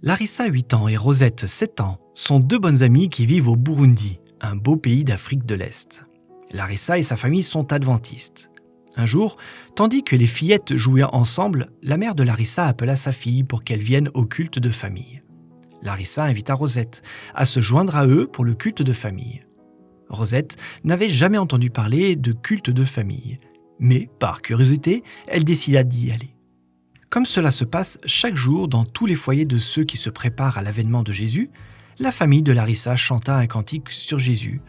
Larissa, 8 ans, et Rosette, 7 ans, sont deux bonnes amies qui vivent au Burundi, un beau pays d'Afrique de l'Est. Larissa et sa famille sont adventistes. Un jour, tandis que les fillettes jouaient ensemble, la mère de Larissa appela sa fille pour qu'elle vienne au culte de famille. Larissa invita Rosette à se joindre à eux pour le culte de famille. Rosette n'avait jamais entendu parler de culte de famille, mais par curiosité, elle décida d'y aller. Comme cela se passe chaque jour dans tous les foyers de ceux qui se préparent à l'avènement de Jésus, la famille de Larissa chanta un cantique sur Jésus,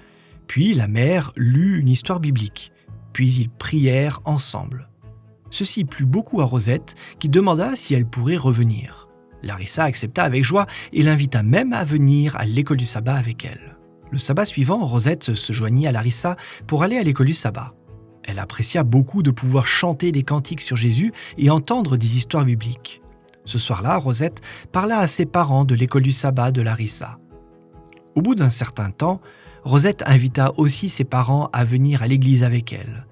puis la mère lut une histoire biblique, puis ils prièrent ensemble. Ceci plut beaucoup à Rosette qui demanda si elle pourrait revenir. Larissa accepta avec joie et l'invita même à venir à l'école du sabbat avec elle. Le sabbat suivant, Rosette se joignit à Larissa pour aller à l'école du sabbat. Elle apprécia beaucoup de pouvoir chanter des cantiques sur Jésus et entendre des histoires bibliques. Ce soir-là, Rosette parla à ses parents de l'école du sabbat de Larissa. Au bout d'un certain temps, Rosette invita aussi ses parents à venir à l'église avec elle.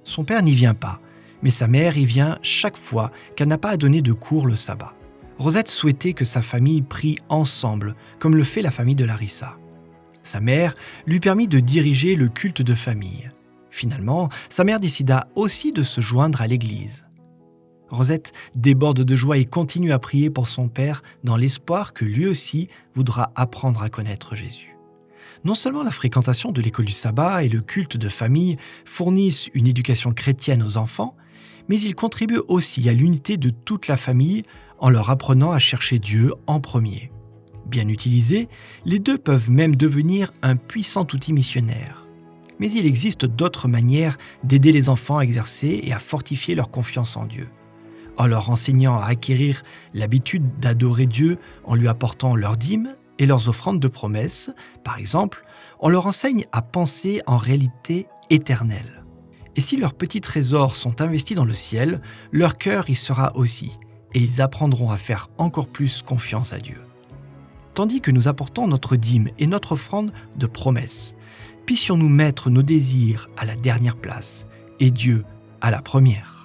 Son père n'y vient pas, mais sa mère y vient chaque fois qu'elle n'a pas à donner de cours le sabbat. Rosette souhaitait que sa famille prie ensemble, comme le fait la famille de Larissa. Sa mère lui permit de diriger le culte de famille. Finalement, sa mère décida aussi de se joindre à l'église. Rosette déborde de joie et continue à prier pour son père dans l'espoir que lui aussi voudra apprendre à connaître Jésus. Non seulement la fréquentation de l'école du sabbat et le culte de famille fournissent une éducation chrétienne aux enfants, mais ils contribuent aussi à l'unité de toute la famille en leur apprenant à chercher Dieu en premier. Bien utilisés, les deux peuvent même devenir un puissant outil missionnaire. Mais il existe d'autres manières d'aider les enfants à exercer et à fortifier leur confiance en Dieu. En leur enseignant à acquérir l'habitude d'adorer Dieu en lui apportant leurs dîmes et leurs offrandes de promesses, par exemple, on leur enseigne à penser en réalité éternelle. Et si leurs petits trésors sont investis dans le ciel, leur cœur y sera aussi, et ils apprendront à faire encore plus confiance à Dieu. Tandis que nous apportons notre dîme et notre offrande de promesses, puissions-nous mettre nos désirs à la dernière place et Dieu à la première.